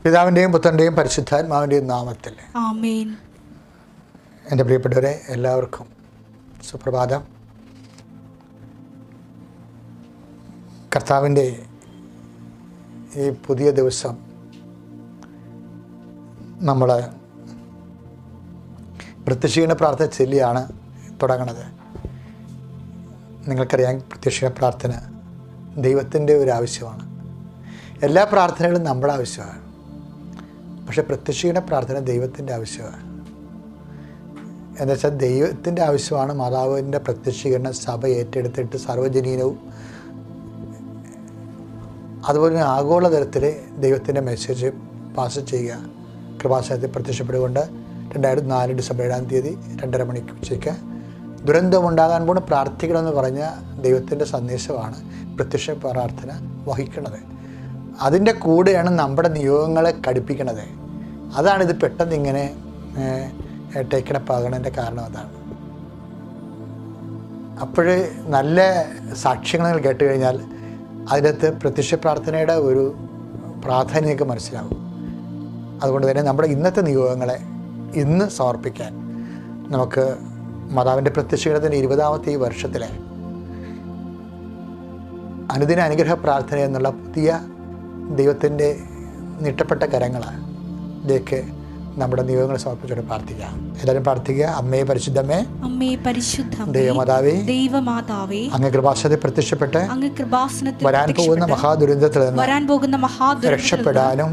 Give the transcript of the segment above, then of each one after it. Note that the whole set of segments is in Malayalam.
പിതാവിൻ്റെയും പുത്രൻ്റെയും പരിശുദ്ധാത്മാവിൻ്റെയും നാമത്തിൽ ആമേൻ. എൻ്റെ പ്രിയപ്പെട്ടവരെ, എല്ലാവർക്കും സുപ്രഭാതം. കർത്താവിൻ്റെ ഈ പുതിയ ദിവസം നമ്മൾ പ്രത്യക്ഷീണ പ്രാർത്ഥന ചൊല്ലിയാണ് തുടങ്ങുന്നത്. നിങ്ങൾക്കറിയാം, പ്രത്യക്ഷീണ പ്രാർത്ഥന ദൈവത്തിൻ്റെ ഒരു ആവശ്യമാണ്. എല്ലാ പ്രാർത്ഥനകളും നമ്മുടെ ആവശ്യമാണ്. പക്ഷെ പ്രത്യക്ഷീണ പ്രാർത്ഥന ദൈവത്തിൻ്റെ ആവശ്യമാണ്. എന്നുവെച്ചാൽ ദൈവത്തിൻ്റെ ആവശ്യമാണ് മാതാവിൻ്റെ പ്രത്യക്ഷീകരണം സഭ ഏറ്റെടുത്തിട്ട് സാർവജനീനവും അതുപോലെ ആഗോളതലത്തിൽ ദൈവത്തിൻ്റെ മെസ്സേജ് പാസ് ചെയ്യുക. കൃപാസനത്തിൽ പ്രത്യക്ഷപ്പെടുകൊണ്ട് 2004 ഡിസംബർ 7-ാം തീയതി 2:30 മണിക്ക് ഉച്ചയ്ക്ക് ദുരന്തമുണ്ടാകാൻ പോണ പ്രാർത്ഥിക്കണമെന്ന് പറഞ്ഞ ദൈവത്തിൻ്റെ സന്ദേശമാണ് പ്രത്യക്ഷ പ്രാർത്ഥന വഹിക്കുന്നത്. അതിൻ്റെ കൂടെയാണ് നമ്മുടെ നിയോഗങ്ങളെ ഘടിപ്പിക്കുന്നത്. അതാണിത് പെട്ടെന്ന് ഇങ്ങനെ ടേക്കണപ്പ് ആകണതിൻ്റെ കാരണം അതാണ്. അപ്പോൾ നല്ല സാക്ഷ്യങ്ങൾ കേട്ട് കഴിഞ്ഞാൽ അതിനകത്ത് പ്രത്യക്ഷ പ്രാർത്ഥനയുടെ ഒരു പ്രാധാന്യമൊക്കെ മനസ്സിലാവും. അതുകൊണ്ട് തന്നെ നമ്മുടെ ഇന്നത്തെ നിയോഗങ്ങളെ ഇന്ന് സമർപ്പിക്കാൻ നമുക്ക് മാതാവിൻ്റെ പ്രത്യക്ഷീകരണത്തിൻ്റെ 20ാമത്തെ ഈ വർഷത്തിലെ അനുദിന അനുഗ്രഹ പ്രാർത്ഥന എന്നുള്ള പുതിയ ദൈവത്തിൻ്റെ നീട്ടപ്പെട്ട കരങ്ങളിലേക്ക് നമ്മുടെ നിയോഗങ്ങൾ സമർപ്പിച്ചുകൊണ്ട് പ്രാർത്ഥിക്കാം. എല്ലാവരും പ്രാർത്ഥിക്കുക. അമ്മേ പരിശുദ്ധമേ, അമ്മേ പരിശുദ്ധമേ, ദൈവമാതാവേ, ദൈവമാതാവേ, അങ്ങ് കൃപാസനത്തിൽ പ്രത്യക്ഷപ്പെട്ട് അങ്ങ് കൃപാസനത്തിൽ വരാൻ പോകുന്ന മഹാദുരന്തത്തിൽ നിന്ന് രക്ഷപ്പെടാനും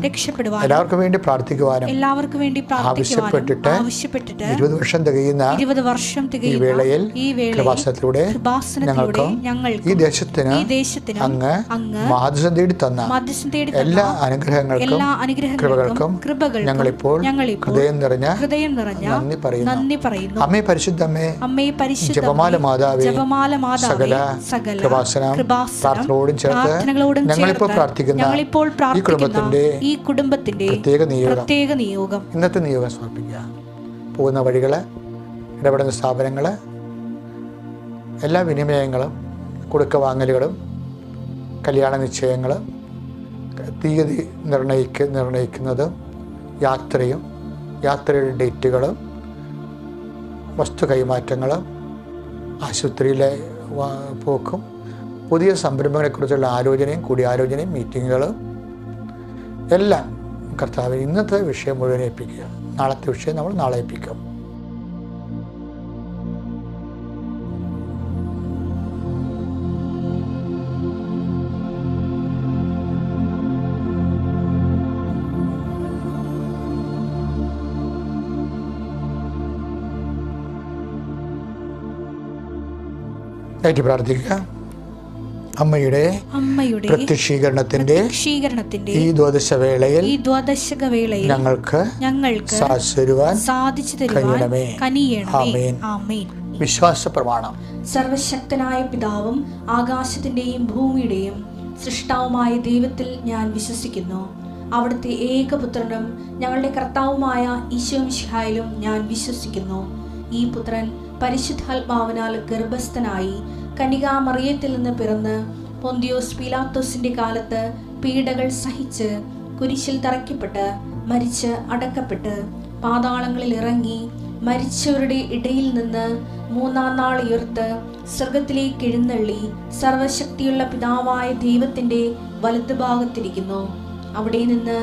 എല്ലാവർക്കും വേണ്ടി പ്രാർത്ഥിക്കുവാനും ആവശ്യപ്പെട്ടിട്ട് 20 വർഷം തികയുന്ന ഈ വേളയിൽ കൃപാസനത്തിലൂടെ ഞങ്ങൾക്കും ഈ ദേശത്തിന് അങ്ങ് മാധ്യസ്ഥം തേടി തന്ന എല്ലാ അനുഗ്രഹങ്ങൾക്കും കൃപകൾക്കും ഞങ്ങളിപ്പോൾ ഹൃദയം നിറഞ്ഞ നന്ദി പറയുന്നു. അമ്മേ പരിശുദ്ധമേ, ജപമാല മാതാവേ, സകല കൃപാസനം പ്രാർത്ഥനകളോടും ചേർത്ത് ഞങ്ങളിപ്പോൾ പ്രാർത്ഥിക്കുന്ന ഈ കുടുംബത്തിന്റെ പ്രത്യേക നിയോഗം ഇന്നത്തെ നിയോഗം സമർപ്പിക്കുക. പോകുന്ന വഴികള്, ഇടപെടുന്ന സ്ഥാപനങ്ങള്, എല്ലാ വിനിമയങ്ങളും, കൊടുക്ക വാങ്ങലുകളും, കല്യാണ നിശ്ചയങ്ങളും, തീയതി നിർണയിക്കുന്നതും, യാത്രയും യാത്രയുടെ ഡേറ്റുകളും, വസ്തു കൈമാറ്റങ്ങളും, ആശുപത്രിയിലെ പോക്കും, പുതിയ സംരംഭങ്ങളെക്കുറിച്ചുള്ള ആലോചനയും കൂടിയാലോചനയും മീറ്റിങ്ങുകളും എല്ലാം കർത്താവ് ഇന്നത്തെ വിഷയം മുഴുവൻ ഏൽപ്പിക്കുക. നാളത്തെ വിഷയം നമ്മൾ നാളെ ഏൽപ്പിക്കും. പ്രാർത്ഥിക്കുക. അമ്മയുടെ പ്രത്യക്ഷീകരണത്തിന്റെ ഈ ദ്വാദശവേളയിൽ ഞങ്ങൾക്ക് സാധിച്ചു തരുവാൻ കനിയണമേ. വിശ്വാസ പ്രമാണം. സർവശക്തനായ പിതാവും ആകാശത്തിന്റെയും ഭൂമിയുടെയും സൃഷ്ടാവുമായ ദൈവത്തിൽ ഞാൻ വിശ്വസിക്കുന്നു. അവിടുത്തെ ഏകപുത്രനും ഞങ്ങളുടെ കർത്താവുമായ ഈശോ മിശിഹായിലും ഞാൻ വിശ്വസിക്കുന്നു. ഈ പുത്രൻ പരിശുദ്ധാത്മാവിനാൽ ഗർഭസ്ഥനായി കന്യകാമറിയത്തിൽ നിന്ന് പിറന്ന് പൊന്തിയോസ് പീലാത്തോസിന്റെ കാലത്ത് പീഡകൾ സഹിച്ച് കുരിശിൽ തറയ്ക്കപ്പെട്ട് മരിച്ച് അടക്കപ്പെട്ട് പാതാളങ്ങളിൽ ഇറങ്ങി മരിച്ചവരുടെ ഇടയിൽ നിന്ന് 3-ാം നാൾ ഉയർത്ത് സ്വർഗത്തിലേക്ക് എഴുന്നള്ളി സർവശക്തിയുള്ള പിതാവായ ദൈവത്തിന്റെ വലതുഭാഗത്തിരിക്കുന്നു. അവിടെ നിന്ന്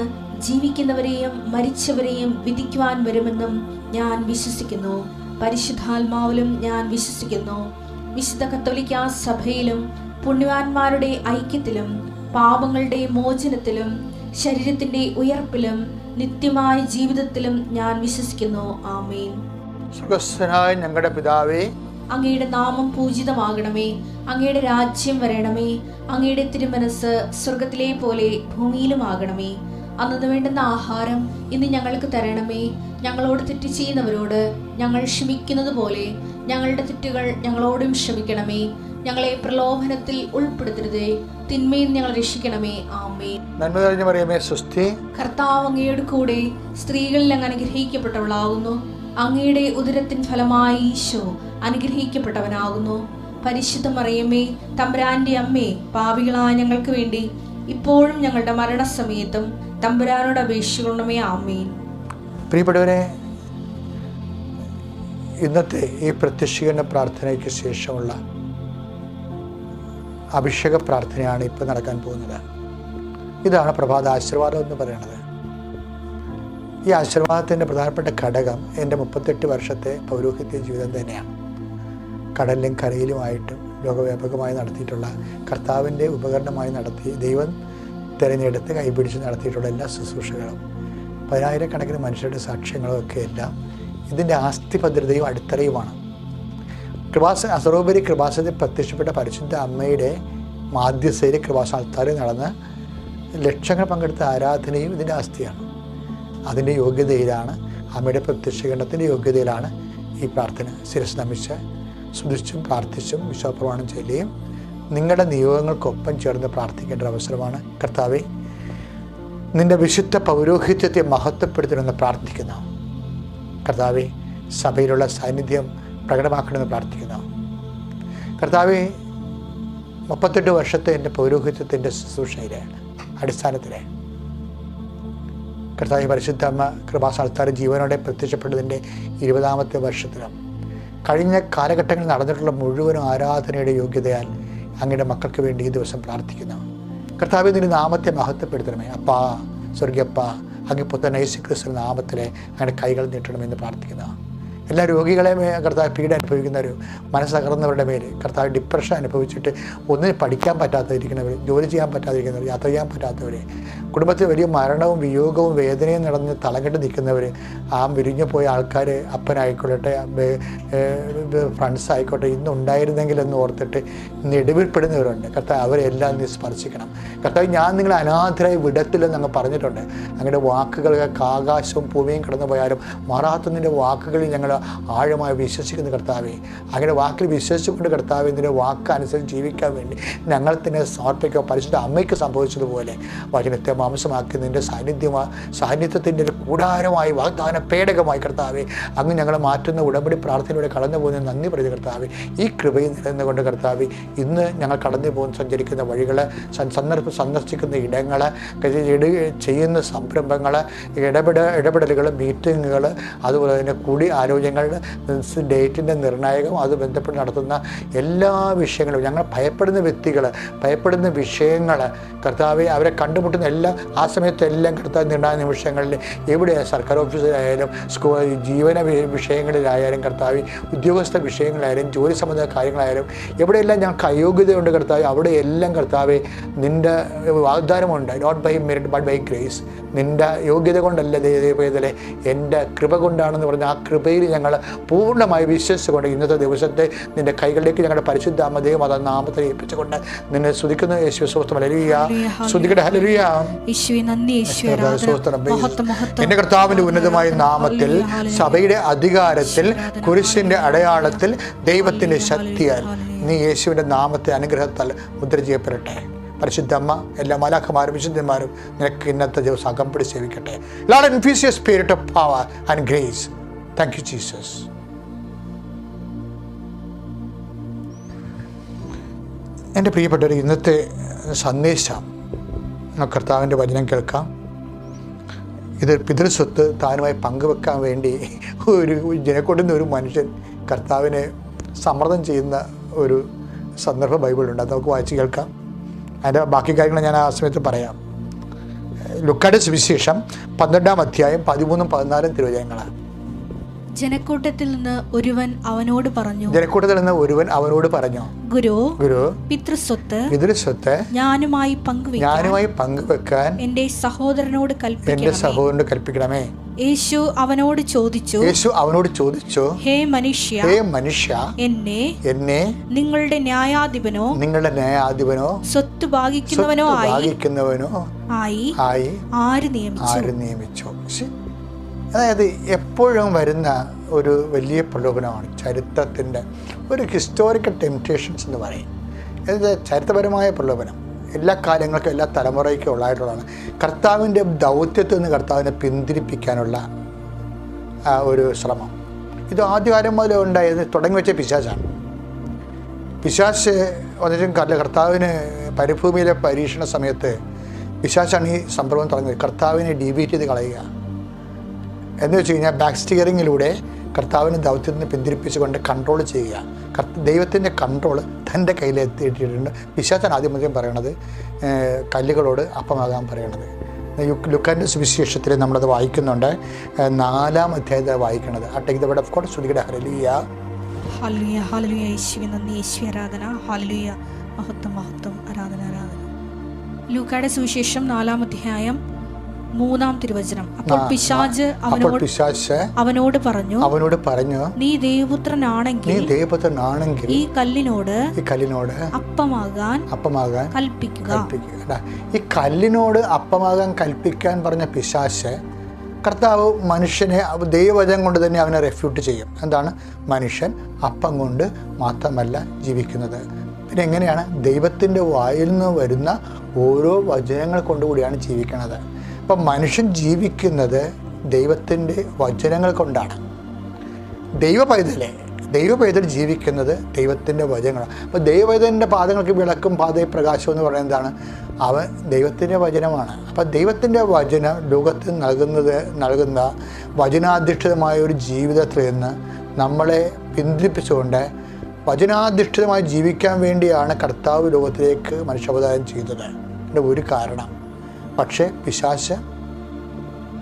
ജീവിക്കുന്നവരെയും മരിച്ചവരെയും വിധിക്കുവാൻ വരുമെന്നും ഞാൻ വിശ്വസിക്കുന്നു. പരിശുദ്ധാത്മാവിലും ഞാൻ വിശ്വസിക്കുന്നു. വിശുദ്ധ കത്തോലിക്കാ സഭയിലും പുണ്യവാന്മാരുടെ ഐക്യത്തിലും പാപങ്ങളുടെ മോചനത്തിലും ശരീരത്തിന്റെ ഉയർപ്പിലും നിത്യമായ ജീവിതത്തിലും ഞാൻ വിശ്വസിക്കുന്നു. ആമേൻ. സ്വർഗ്ഗസ്ഥനായ ഞങ്ങളുടെ പിതാവേ, അങ്ങയുടെ നാമം പൂജിതമാകണമേ. അങ്ങയുടെ രാജ്യം വരണമേ. അങ്ങയുടെ തിരുമനസ് സ്വർഗത്തിലെ പോലെ ഭൂമിയിലുമാകണമേ. അന്നു വേണ്ടുന്ന ആഹാരം ഇന്ന് ഞങ്ങൾക്ക് തരണമേ. ഞങ്ങളോട് തെറ്റ് ചെയ്യുന്നവരോട് ഞങ്ങൾ ക്ഷമിക്കുന്നത് പോലെ ഞങ്ങളുടെ തെറ്റുകൾ ഞങ്ങളോടും ക്ഷമിക്കണമേ. ഞങ്ങളെ പ്രലോഭനത്തിൽ ഉൾപ്പെടുത്തരുതേ, തിന്മയിൽ ഞങ്ങൾ രക്ഷിക്കണമേ. ആമേൻ. നന്മ നിറഞ്ഞ മറിയമേ, സ്വസ്തി. കർത്താവ് അങ്ങയുടെ കൂടെ സ്ത്രീകളിൽ അങ്ങ് അനുഗ്രഹിക്കപ്പെട്ടവളാകുന്നു. അങ്ങയുടെ ഉദരത്തിൻ ഫലമായി ഈശോ അനുഗ്രഹിക്കപ്പെട്ടവനാകുന്നു. പരിശുദ്ധ മറിയമ്മേ, തമ്പുരാന്റെ അമ്മേ, പാപികളായ ഞങ്ങൾക്ക് വേണ്ടി ഇപ്പോഴും ഞങ്ങളുടെ മരണസമയത്തും തമ്പുരാനോട് അപേക്ഷിക്കണമേ. ആമേൻ. പ്രിയപ്പെട്ടവരെ, ഇന്നത്തെ ഈ പ്രത്യക്ഷീകരണ പ്രാർത്ഥനയ്ക്ക് ശേഷമുള്ള അഭിഷേക പ്രാർത്ഥനയാണ് ഇപ്പോൾ നടക്കാൻ പോകുന്നത്. ഇതാണ് പ്രഭാത ആശീർവാദം എന്ന് പറയുന്നത്. ഈ ആശീർവാദത്തിൻ്റെ പ്രധാനപ്പെട്ട ഘടകം എൻ്റെ 38 വർഷത്തെ പൗരോഹിത്യ ജീവിതം തന്നെയാണ്. കടലിലും കരയിലുമായിട്ടും ലോകവ്യാപകമായി നടത്തിയിട്ടുള്ള കർത്താവിൻ്റെ ഉപകരണമായി നടത്തി ദൈവം തിരഞ്ഞെടുത്ത് കൈപിടിച്ച് നടത്തിയിട്ടുള്ള എല്ലാ ശുശ്രൂഷകളും 10,000-കണക്കിന് മനുഷ്യരുടെ സാക്ഷ്യങ്ങളും ഒക്കെ എല്ലാം ഇതിൻ്റെ ആസ്തിഭദ്രതയും അടിത്തറയുമാണ്. അസറോപരി കൃപാസനത്തിൽ പ്രത്യക്ഷപ്പെട്ട പരിശുദ്ധ അമ്മയുടെ മാധ്യസ്ഥയിൽ കൃപാസനത്താറിൽ നടന്ന് ലക്ഷങ്ങൾ പങ്കെടുത്ത ആരാധനയും ഇതിൻ്റെ ആസ്തിയാണ്. അതിൻ്റെ യോഗ്യതയിലാണ്, അമ്മയുടെ പ്രത്യക്ഷീകരണത്തിൻ്റെ യോഗ്യതയിലാണ് ഈ പ്രാർത്ഥന ശിരസ് നമിച്ച് സ്തുതിച്ചും പ്രാർത്ഥിച്ചും വിശ്വാസപ്രമാണം ചൊല്ലിയും നിങ്ങളുടെ നിയോഗങ്ങൾക്കൊപ്പം ചേർന്ന് പ്രാർത്ഥിക്കേണ്ട അവസരമാണ്. കർത്താവേ, നിൻ്റെ വിശുദ്ധ പൗരോഹിത്യത്തെ മഹത്വപ്പെടുത്തണമെന്ന് പ്രാർത്ഥിക്കുന്നു. കർത്താവേ, സഭയിലുള്ള സാന്നിധ്യം പ്രകടമാക്കണമെന്ന് പ്രാർത്ഥിക്കുന്നു. കർത്താവേ, 38 വർഷത്തെ എൻ്റെ പൗരോഹിത്യത്തിൻ്റെ ശുശ്രൂഷയിലെ അടിസ്ഥാനത്തിലെ കർത്താവ് പരിശുദ്ധ അമ്മ കൃപാസനത്താൽ ജീവനോടെ പ്രത്യക്ഷപ്പെട്ടതിൻ്റെ 20ാമത്തെ വർഷത്തിലും കഴിഞ്ഞ കാലഘട്ടങ്ങളിൽ നടന്നിട്ടുള്ള മുഴുവൻ ആരാധനയുടെ യോഗ്യതയാൽ അങ്ങയുടെ മക്കൾക്ക് വേണ്ടി ഈ ദിവസം പ്രാർത്ഥിക്കുന്നു. കർത്താവേ, നിന്റെ നാമത്തെ മഹത്വപ്പെടുത്തണമേ. അപ്പാ, സ്വർഗീയപ്പ, അങ്ങ് പുത്രൻ യേശുക്രിസ്തു നാമത്തിലെ അങ്ങനെ കൈകൾ നീട്ടണമെന്ന് പ്രാർത്ഥിക്കുന്നു. എല്ലാ രോഗികളെ കർത്താവ് പീഡ അനുഭവിക്കുന്നവർ, മനസ്സകർന്നവരുടെ മേൽ കർത്താവ് ഡിപ്രഷൻ അനുഭവിച്ചിട്ട് ഒന്നിനും പഠിക്കാൻ പറ്റാതിരിക്കുന്നവർ, ജോലി ചെയ്യാൻ പറ്റാതിരിക്കുന്നവർ, യാത്ര ചെയ്യാൻ പറ്റാത്തവർ, കുടുംബത്തിൽ വലിയ മരണവും വിയോഗവും വേദനയും നടന്ന് തളകെട്ട് നിൽക്കുന്നവർ, ആ വിരിഞ്ഞു പോയ ആൾക്കാർ അപ്പനായിക്കോട്ടെ ഫ്രണ്ട്സ് ആയിക്കോട്ടെ ഇന്നുണ്ടായിരുന്നെങ്കിൽ എന്ന് ഓർത്തിട്ട് നെടുവിൽപ്പെടുന്നവരുണ്ട്. കർത്താവ് അവരെല്ലാം നീ സ്പർശിക്കണം. കർത്താവ്, ഞാൻ നിങ്ങളെ അനാഥരായി വിടത്തില്ലെന്ന് അങ്ങ് പറഞ്ഞിട്ടുണ്ട്. അങ്ങയുടെ വാക്കുകൾക്ക് ആകാശവും ഭൂമിയും കടന്നു പോയാലും മാറാത്തതിൻ്റെ വാക്കുകളിൽ ഞങ്ങൾ ആഴമായി വിശ്വസിക്കുന്ന കർത്താവെ, അങ്ങയുടെ വാക്കിൽ വിശ്വസിച്ചുകൊണ്ട് കർത്താവെ, നിൻ്റെ വാക്ക് അനുസരിച്ച് ജീവിക്കാൻ വേണ്ടി ഞങ്ങൾ തന്നെ സമർപ്പിക്കുക. പരിശുദ്ധ അമ്മയ്ക്ക് സംഭവിച്ചതുപോലെ വചനത്തെ മാംസമാക്കി നിൻ്റെ സാന്നിധ്യത്തിൻ്റെ ഒരു കൂടാരമായി വാഗ്ദാന പേടകമായി കർത്താവെ അങ്ങ് ഞങ്ങളെ മാറ്റുന്ന ഉടമ്പടി പ്രാർത്ഥനയിലൂടെ കടന്നു പോകുന്ന നന്ദി പറയുന്ന കർത്താവെ, ഈ കൃപയിൽ നിലനിന്നുകൊണ്ട് കർത്താവെ, ഇന്ന് ഞങ്ങൾ കടന്നു പോകുന്ന സഞ്ചരിക്കുന്ന വഴികൾ, സന്ദർശിക്കുന്ന ഇടങ്ങൾ, ചെയ്യുന്ന സംരംഭങ്ങൾ, ഇടപെടലുകൾ, മീറ്റിങ്ങുകൾ, അതുപോലെ തന്നെ കൂടി ആലോചനകൾ, ഡേറ്റിൻ്റെ നിർണായകം, അത് ബന്ധപ്പെട്ട് നടത്തുന്ന എല്ലാ വിഷയങ്ങളും, ഞങ്ങൾ ഭയപ്പെടുന്ന വ്യക്തികൾ, ഭയപ്പെടുന്ന വിഷയങ്ങൾ കർത്താവെ, അവരെ കണ്ടുമുട്ടുന്ന എല്ലാ ആ സമയത്തെല്ലാം കർത്താവ് നിർണായക നിമിഷങ്ങളിൽ എവിടെയാണ് സർക്കാർ ഓഫീസിലായാലും ജീവന വിഷയങ്ങളിലായാലും കർത്താവ്, ഉദ്യോഗസ്ഥ വിഷയങ്ങളായാലും ജോലി സംബന്ധ കാര്യങ്ങളായാലും എവിടെയെല്ലാം ഞങ്ങൾക്ക് അയോഗ്യതയുണ്ട് കർത്താവ്, അവിടെയെല്ലാം കർത്താവെ നിൻ്റെ വാഗ്ദാനമുണ്ട്. Not by merit but by grace. നിൻ്റെ യോഗ്യത കൊണ്ടല്ല ദൈവത്തിലെ എൻ്റെ കൃപ കൊണ്ടാണെന്ന് പറഞ്ഞ ആ കൃപയിൽ ഞങ്ങൾ പൂർണ്ണമായി വിശ്വസിച്ചുകൊണ്ട് ഇന്നത്തെ ദിവസത്തെ നിൻ്റെ കൈകളിലേക്ക് ഞങ്ങളുടെ പരിശുദ്ധ അമ്മതയും അത് നാമത്തെ ഏൽപ്പിച്ചുകൊണ്ട് നിന്നെ സ്തുതിക്കുന്ന യേശുവേ സ്തോത്രം. ഹല്ലേലൂയ, സ്തുതിക്കട്ടെ. ഹല്ലേലൂയ, എൻ്റെ കർത്താവിൻ്റെ ഉന്നതമായ നാമത്തിൽ, സഭയുടെ അധികാരത്തിൽ, കുരിശിൻ്റെ അടയാളത്തിൽ, ദൈവത്തിൻ്റെ ശക്തിയാൽ നീ യേശുവിൻ്റെ നാമത്തെ അനുഗ്രഹത്താൽ മുദ്ര ചെയ്യപ്പെടട്ടെ. പരിശുദ്ധമ്മ, എല്ലാ മാലാഖമാരും വിശുദ്ധന്മാരും നിനക്ക് ഇന്നത്തെ ദിവസം അകമ്പടി സേവിക്കട്ടെ. Lord infuse your spirit of power and grace. Thank you Jesus. എൻ്റെ പ്രിയപ്പെട്ടവർ, ഇന്നത്തെ സന്ദേശം കർത്താവിൻ്റെ വചനം കേൾക്കാം. ഇത് പിതൃസ്വത്ത് താനുമായി പങ്കുവെക്കാൻ വേണ്ടി ജനക്കൂട്ടുന്ന ഒരു മനുഷ്യൻ കർത്താവിനെ സമ്മർദ്ദം ചെയ്യുന്ന ഒരു സന്ദർഭം ബൈബിളുണ്ട്. അത് നമുക്ക് വായിച്ച് കേൾക്കാം. അതിൻ്റെ ബാക്കി കാര്യങ്ങൾ ഞാൻ ആ സമയത്ത് പറയാം. ലുക്കായുടെ സുവിശേഷം 12-ാം അധ്യായം 13-14 തിരുവചനങ്ങളാണ്. ജനക്കൂട്ടത്തിൽ നിന്ന് ഒരുവൻ അവനോട് പറഞ്ഞു, ഗുരു, പിതൃസ്വത്ത് ഞാനുമായി പങ്കുവെക്കാൻ എന്റെ സഹോദരനോട് കൽപ്പിക്കണമേ. യേശു അവനോട് ചോദിച്ചു, ഹേ മനുഷ്യ, എന്നെ നിങ്ങളുടെ ന്യായാധിപനോ സ്വത്ത് ഭാഗിക്കുന്നവനോ ആയി ആര് നിയമിച്ചു? അതായത് എപ്പോഴും വരുന്ന ഒരു വലിയ പ്രലോഭനമാണ് ചരിത്രത്തിൻ്റെ ഒരു ഹിസ്റ്റോറിക്കൽ ടെംപ്റ്റേഷൻസ് എന്ന് പറയും. ഇത് ചരിത്രപരമായ പ്രലോഭനം എല്ലാ കാലങ്ങൾക്കും എല്ലാ തലമുറയ്ക്കും ഉള്ളതായിട്ടുള്ളതാണ്. കർത്താവിൻ്റെ ദൗത്യത്തിൽ നിന്ന് കർത്താവിനെ പിന്തിരിപ്പിക്കാനുള്ള ഒരു ശ്രമം. ഇത് ആദ്യകാലം മുതലേ ഉണ്ടായത് തുടങ്ങി വെച്ച പിശാചാണ്. പിശാച് ഒന്നിനും കർത്താവിന് പരിഭൂമിയിലെ പരീക്ഷണ സമയത്ത് പിശാചാണ് ഈ സംഭവം തുടങ്ങുന്നത്. കർത്താവിനെ ഡീബീറ്റ് ചെയ്ത് കളയുക എന്ന് വെച്ച് കഴിഞ്ഞാൽ ബാക്ക് സ്റ്റിയറിങ്ങിലൂടെ കർത്താവിനെ ദൗത്യത്തിൽ നിന്ന് പിന്തിരിപ്പിച്ചുകൊണ്ട് കൺട്രോൾ ചെയ്യുക. ദൈവത്തിൻ്റെ കൺട്രോൾ തൻ്റെ കയ്യിലെത്തിയിട്ടുണ്ട്. പിശാചാണ് ആദ്യം പറയണത് കല്ലുകളോട് അപ്പമാകാൻ പറയണത്. ലുക്കാൻ്റെ സുവിശേഷത്തിൽ നമ്മളത് വായിക്കുന്നുണ്ട്. 4-ാം അധ്യായത്തിൽ വായിക്കുന്നത്. Ah take the word of God. സ്തുതിക്കട്ടെ. Hallelujah, hallelujah, hallelujah. യേശുവേ നന്ദി, യേശുവേ ആരാധന. ഹല്ലേലൂയ, മഹത്വം, മഹത്വം, ആരാധന, ആരാധന. ലൂക്കായുടെ സുവിശേഷം 4-ാം അധ്യായം 3-ാം തിരുവചനം. അപ്പോൾ പിശാച് അവനോട് പറഞ്ഞു, നീ ദൈവപുത്രനാണെങ്കിൽ ഈ കല്ലിനോട് അപ്പമാകാൻ കൽപ്പിക്കുക. ഈ കല്ലിനോട് അപ്പമാകാൻ കൽപ്പിക്കാൻ പറഞ്ഞ പിശാച് കർത്താവ് മനുഷ്യനെ ദൈവവചനം കൊണ്ട് തന്നെ അവനെ റെഫ്യൂട്ട് ചെയ്യും. എന്താണ്? മനുഷ്യൻ അപ്പം കൊണ്ട് മാത്രമല്ല ജീവിക്കുന്നത്. പിന്നെ എങ്ങനെയാണ്? ദൈവത്തിൻ്റെ വായിൽ നിന്ന് വരുന്ന ഓരോ വചനങ്ങൾ കൊണ്ടുകൂടിയാണ് ജീവിക്കുന്നത്. അപ്പം മനുഷ്യൻ ജീവിക്കുന്നത് ദൈവത്തിൻ്റെ വചനങ്ങൾ കൊണ്ടാണ്. ദൈവ പൈതൽ ജീവിക്കുന്നത് ദൈവത്തിൻ്റെ വചനങ്ങളാണ്. അപ്പോൾ ദൈവപൈതലിൻ്റെ പാദങ്ങൾക്ക് വിളക്കും പാതയെ പ്രകാശം എന്ന് പറയുന്നത് എന്താണ്? അവൻ ദൈവത്തിൻ്റെ വചനമാണ്. അപ്പോൾ ദൈവത്തിൻ്റെ വചനം ലോകത്തിൽ നൽകുന്ന വചനാധിഷ്ഠിതമായ ഒരു ജീവിതത്തിൽ നിന്ന് നമ്മളെ പിന്തിരിപ്പിച്ചുകൊണ്ട് വചനാധിഷ്ഠിതമായി ജീവിക്കാൻ വേണ്ടിയാണ് കർത്താവ് ലോകത്തിലേക്ക് മനുഷ്യാവതാരം ചെയ്തത്. എൻ്റെ ഒരു കാരണം. പക്ഷേ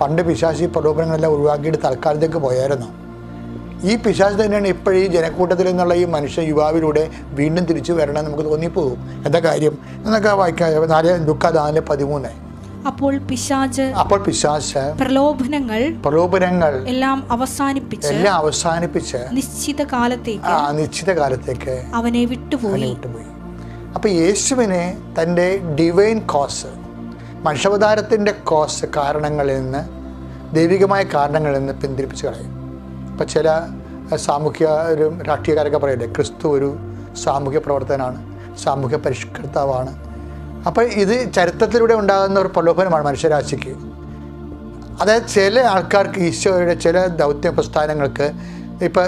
പണ്ട് പിശാച് ഈ പ്രലോഭനങ്ങളെല്ലാം ഒഴിവാക്കിയിട്ട് തൽക്കാലത്തേക്ക് പോയായിരുന്നു. ഈ പിശാച് തന്നെയാണ് ഇപ്പോഴീ ജനക്കൂട്ടത്തിൽ നിന്നുള്ള ഈ യുവാവിലൂടെ വീണ്ടും തിരിച്ചു വരണമെന്ന് നമുക്ക് തോന്നിപ്പോകും. എന്താ കാര്യം എന്നൊക്കെ വായിക്കാം. ലൂക്കാ 4:13. അപ്പോൾ പിശാച് പ്രലോഭനങ്ങൾ എല്ലാം അവസാനിപ്പിച്ച് നിശ്ചിത കാലത്തേക്ക് അവനെ വിട്ടുപോയി. അപ്പോൾ യേശുവിനെ തൻ്റെ ഡിവൈൻ കോസ്, മനുഷ്യാവതാരത്തിൻ്റെ കോസ് കാരണങ്ങളിൽ നിന്ന്, ദൈവികമായ കാരണങ്ങളിൽ നിന്ന് പിന്തിരിപ്പിച്ച് കളയും. ഇപ്പം ചില ഒരു രാഷ്ട്രീയക്കാരൊക്കെ പറയില്ലേ, ക്രിസ്തു ഒരു സാമൂഹ്യ പ്രവർത്തകനാണ്, സാമൂഹ്യ പരിഷ്കർത്താവാണ്. അപ്പോൾ ഇത് ചരിത്രത്തിലൂടെ ഉണ്ടാകുന്ന ഒരു പ്രലോഭനമാണ് മനുഷ്യരാശിക്ക്. അതായത് ചില ആൾക്കാർക്ക് ഈശോയുടെ ചില ദൗത്യ പ്രസ്ഥാനങ്ങൾക്ക് ഇപ്പം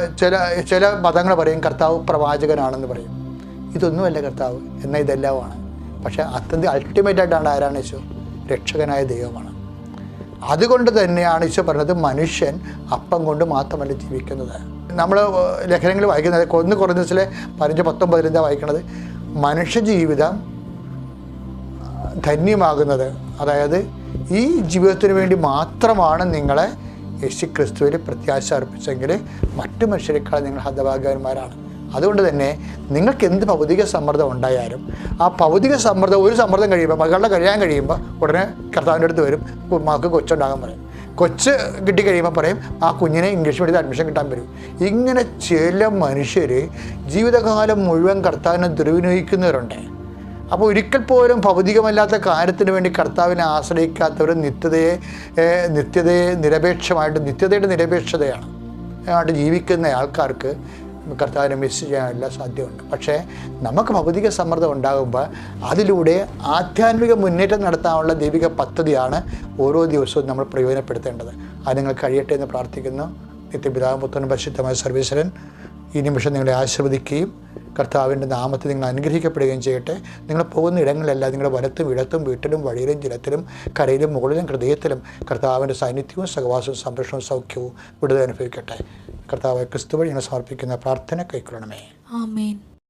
ചില മതങ്ങൾ പറയും കർത്താവ് പ്രവാചകനാണെന്ന് പറയും. ഇതൊന്നുമല്ല കർത്താവ്, എന്നാൽ ഇതെല്ലാമാണ്. പക്ഷേ അൾട്ടിമേറ്റായിട്ടാണ് ആരാണ് ഈശോ? രക്ഷകനായ ദൈവമാണ്. അതുകൊണ്ട് തന്നെയാണ് ഈശോ പറഞ്ഞത് മനുഷ്യൻ അപ്പം കൊണ്ട് മാത്രമല്ല ജീവിക്കുന്നത്. നമ്മൾ ലേഖനങ്ങൾ വായിക്കുന്നത് 1 കൊറിന്തോസിലെ 15-19 വായിക്കുന്നത്, മനുഷ്യജീവിതം ധന്യമാകുന്നത്, അതായത് ഈ ജീവിതത്തിന് വേണ്ടി മാത്രമാണ് നിങ്ങളെ യേശുക്രിസ്തുവിൽ പ്രത്യാശ അർപ്പിച്ചെങ്കിൽ മറ്റു മനുഷ്യരെക്കാൾ നിങ്ങൾ ഹതഭാഗ്യവാന്മാരാണ്. അതുകൊണ്ട് തന്നെ നിങ്ങൾക്ക് എന്ത് ഭൗതിക സമ്മർദ്ദം ഉണ്ടായാലും ആ ഭൗതിക സമ്മർദ്ദം, ഒരു സമ്മർദ്ദം കഴിയുമ്പോൾ മകളുടെ കഴിയാൻ കഴിയുമ്പോൾ ഉടനെ കർത്താവിൻ്റെ അടുത്ത് വരും, മകൾക്ക് കൊച്ചുണ്ടാകാൻ പറയും. കൊച്ച് കിട്ടിക്കഴിയുമ്പോൾ പറയും ആ കുഞ്ഞിനെ ഇംഗ്ലീഷ് മീഡിയത്തിൽ അഡ്മിഷൻ കിട്ടാൻ വരും. ഇങ്ങനെ ചില മനുഷ്യർ ജീവിതകാലം മുഴുവൻ കർത്താവിനെ ദുർവിനിയോഗിക്കുന്നവരുണ്ട്. അപ്പോൾ ഒരിക്കൽ പോലും ഭൗതികമല്ലാത്ത കാര്യത്തിന് വേണ്ടി കർത്താവിനെ ആശ്രയിക്കാത്തവർ നിത്യതയുടെ നിരപേക്ഷതയാണ് ആയിട്ട് ജീവിക്കുന്ന ആൾക്കാർക്ക് കർത്താവിനെ മിസ് ചെയ്യാനുള്ള സാധ്യതയുണ്ട്. പക്ഷേ നമുക്ക് ഭൗതിക സമ്മർദ്ദം ഉണ്ടാകുമ്പോൾ അതിലൂടെ ആധ്യാത്മിക മുന്നേറ്റം നടത്താനുള്ള ദൈവിക പദ്ധതിയാണ് ഓരോ ദിവസവും നമ്മൾ പ്രയോജനപ്പെടുത്തേണ്ടത്. അത് നിങ്ങൾ കഴിയട്ടെ എന്ന് പ്രാർത്ഥിക്കുന്നു. നിത്യപിതാവും പുത്രനും പരിശുദ്ധമായ സർവേശ്വരൻ ഈ നിമിഷം നിങ്ങളെ ആശീർവദിക്കുകയും കർത്താവിൻ്റെ നാമത്തിൽ നിങ്ങൾ അനുഗ്രഹിക്കപ്പെടുകയും ചെയ്യട്ടെ. നിങ്ങൾ പോകുന്ന ഇടങ്ങളിലെല്ലാം നിങ്ങളുടെ വലത്തും ഇടത്തും വീട്ടിലും വഴിയിലും ജലത്തിലും കരയിലും മുകളിലും ഹൃദയത്തിലും കർത്താവിൻ്റെ സാന്നിധ്യവും സഹവാസവും സംരക്ഷണവും സൗഖ്യവും വിടുതൽ അനുഭവിക്കട്ടെ. കർത്താവ് ക്രിസ്തു വഴി ഞങ്ങൾ സമർപ്പിക്കുന്ന പ്രാർത്ഥന കൈക്കൊള്ളണമേ. ആമേൻ.